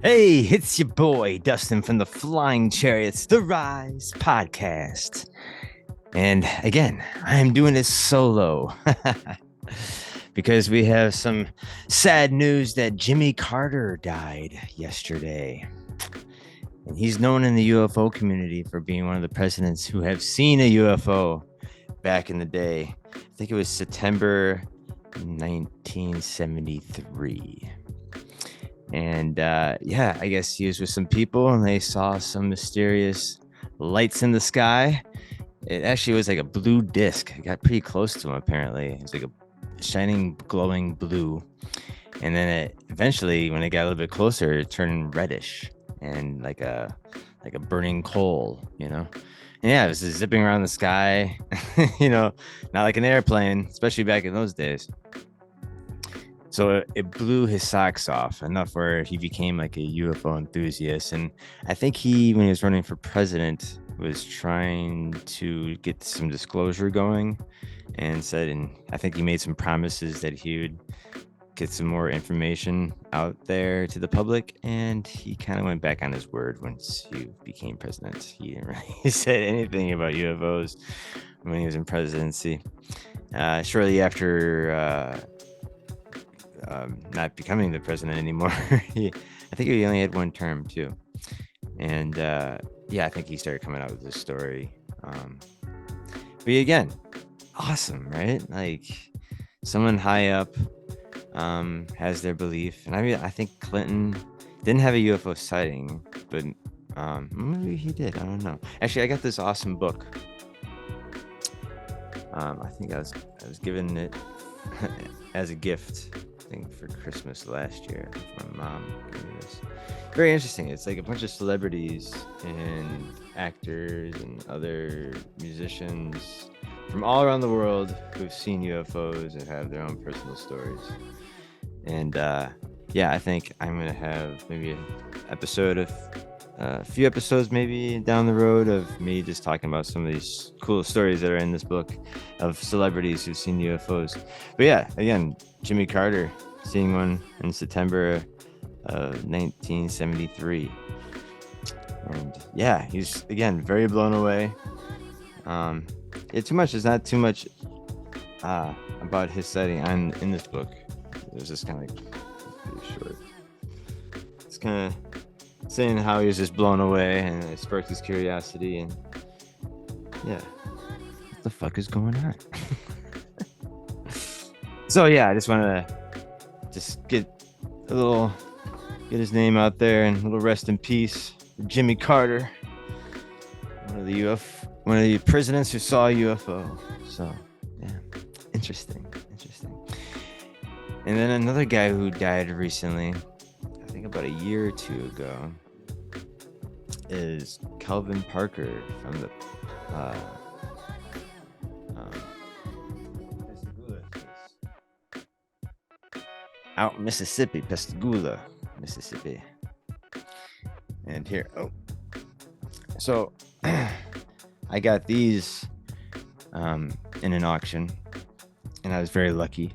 Hey, it's your boy Dustin from the Flying Chariots, The Rise podcast. And again, I'm doing this solo because we have some sad news that Jimmy Carter died yesterday. And he's known in the UFO community for being one of the presidents who have seen a UFO back in the day. I think it was September 1973. And yeah, I guess he was with some people and they saw some mysterious lights in the sky. It actually was like a blue disc. It got pretty close to him, apparently. It was like a shining, glowing blue. And then eventually, when it got a little bit closer, it turned reddish and like a burning coal, And yeah, it was just zipping around the sky, not like an airplane, especially back in those days. So it blew his socks off enough where he became like a UFO enthusiast. And I think when he was running for president, was trying to get some disclosure going and I think he made some promises that he would get some more information out there to the public. And he kind of went back on his word once he became president. He didn't really say anything about UFOs when he was in presidency. Shortly after not becoming the president anymore. I think he only had one term too. And yeah, I think he started coming out with this story. But again, awesome, right? Like someone high up has their belief. And I think Clinton didn't have a UFO sighting, but maybe he did. I don't know. Actually, I got this awesome book. I think I was given it as a gift for Christmas last year. My mom gave me this. Very interesting. It's like a bunch of celebrities and actors and other musicians from all around the world who've seen UFOs and have their own personal stories. And yeah, I think I'm gonna have maybe a few episodes maybe down the road of me just talking about some of these cool stories that are in this book of celebrities who've seen UFOs. But yeah, again, Jimmy Carter seeing one in September of 1973. And yeah, he's again very blown away. There's not too much about his sighting in this book. It was just kind of like pretty short. It's kind of saying how he was just blown away and it sparked his curiosity. And yeah, what the fuck is going on? So yeah, I just wanted to get his name out there and a little rest in peace for Jimmy Carter, one of the presidents who saw a UFO. So yeah, interesting. And then another guy who died recently, I think about a year or two ago, is Calvin Parker from the out in Mississippi, Pascagoula, Mississippi. And here, so I got these in an auction, and I was very lucky.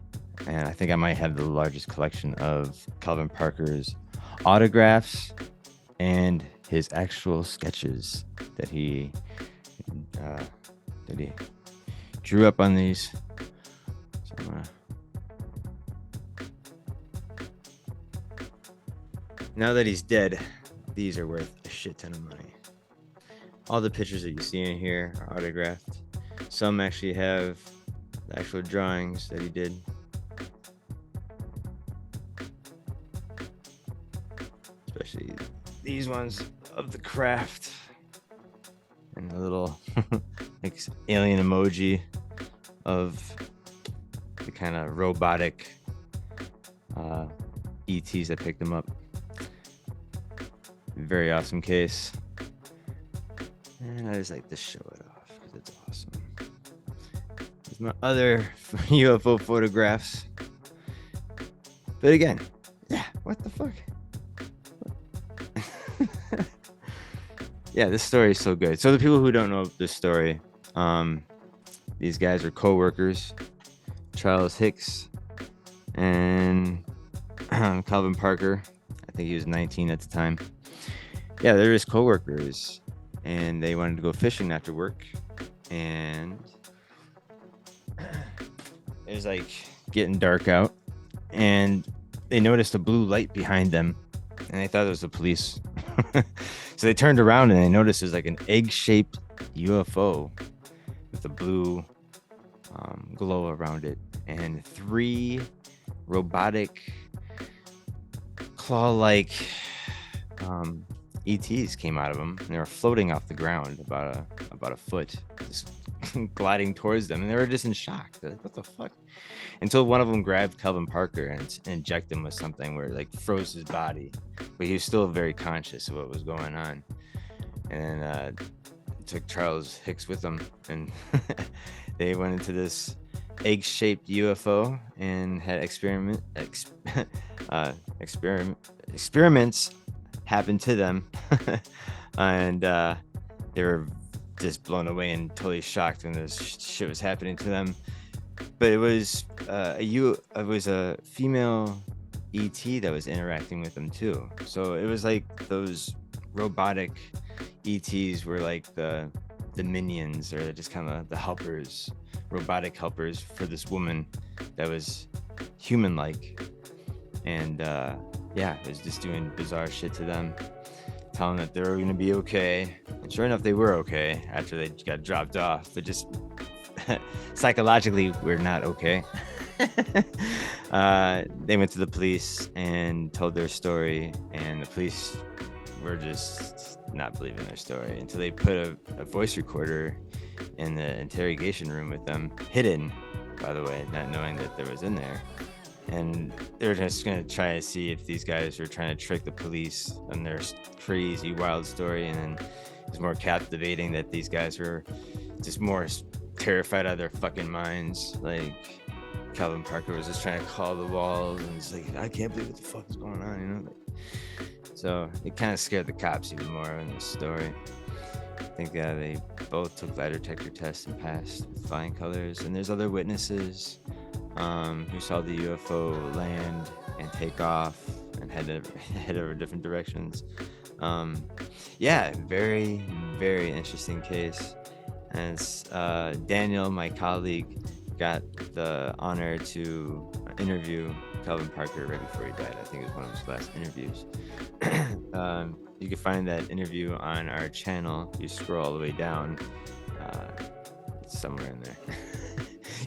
And I think I might have the largest collection of Calvin Parker's autographs and his actual sketches that he drew up on these. So now that he's dead, these are worth a shit ton of money. All the pictures that you see in here are autographed. Some actually have the actual drawings that he did. Especially these ones of the craft. And the little like alien emoji of the kind of robotic ETs that picked them up. Very awesome case. And I just like to show it off because it's awesome. There's my other UFO photographs. But again, yeah, what the fuck? Yeah, this story is so good. So the people who don't know this story, these guys are co-workers, Charles Hicks and Calvin Parker. I think he was 19 at the time. Yeah, they're his coworkers, and they wanted to go fishing after work, and it was like getting dark out, and they noticed a blue light behind them, and they thought it was the police. So they turned around and they noticed it was like an egg-shaped UFO with a blue glow around it, and 3 robotic claw-like ETs came out of them, and they were floating off the ground about a foot, just gliding towards them, and they were just in shock. They're like, what the fuck? Until one of them grabbed Calvin Parker and injected him with something where it like froze his body, but he was still very conscious of what was going on. And then took Charles Hicks with them, and they went into this egg-shaped UFO and had experiments happen to them. And they were just blown away and totally shocked when this shit was happening to them. But it was a female ET that was interacting with them too. So it was like those robotic ETs were like the minions, or just kind of the helpers, robotic helpers for this woman that was human-like. And it was just doing bizarre shit to them, telling that they were going to be okay. And sure enough, they were okay after they got dropped off. But just psychologically, we're not okay. They went to the police and told their story, and the police were just not believing their story until they put a voice recorder in the interrogation room with them, hidden, by the way, not knowing that there was in there. And they were just going to try to see if these guys were trying to trick the police on their crazy, wild story. And then it was more captivating that these guys were just more terrified out of their fucking minds. Like, Calvin Parker was just trying to call the walls, and he's like, I can't believe what the fuck is going on, you know? So it kind of scared the cops even more in this story. I think they both took lie detector tests and passed with flying colors. And there's other witnesses who saw the UFO land and take off and head over different directions. Very, very interesting case. And Daniel, my colleague, got the honor to interview Calvin Parker right before he died. I think it was one of his last interviews. You can find that interview on our channel. You scroll all the way down. It's somewhere in there.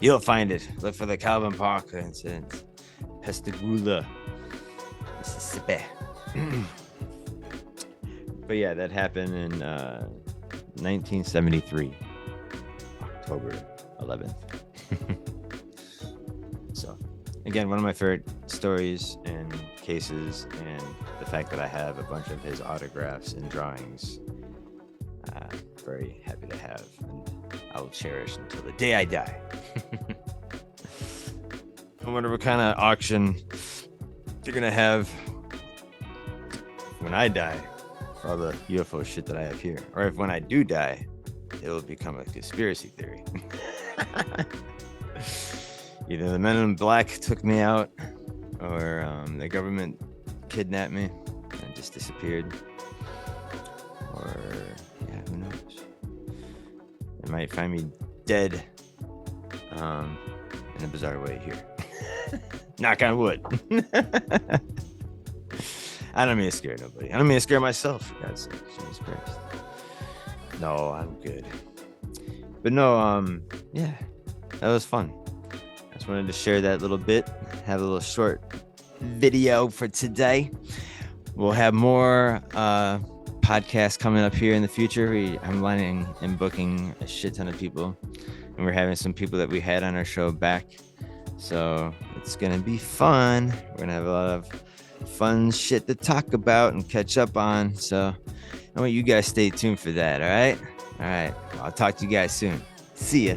You'll find it. Look for the Calvin Parker incident. Pascagoula, Mississippi. But yeah, that happened in 1973, October 11th. So, again, one of my favorite stories and cases, and the fact that I have a bunch of his autographs and drawings, very happy to have, and I will cherish until the day I die. I wonder what kind of auction you're gonna have when I die for all the UFO shit that I have here, or if when I do die, it will become a conspiracy theory. Either the men in black took me out, or the government kidnapped me and just disappeared, or who knows? They might find me dead in a bizarre way here. Knock on wood. I don't mean to scare nobody. I don't mean to scare myself, for God's sake. Jesus Christ. No, I'm good. But no, that was fun. I just wanted to share that little bit, have a little short video for today. We'll have more podcasts coming up here in the future. I'm lining and booking a shit ton of people, and we're having some people that we had on our show back. So it's going to be fun. We're going to have a lot of fun shit to talk about and catch up on. So I want you guys to stay tuned for that. All right. I'll talk to you guys soon. See ya.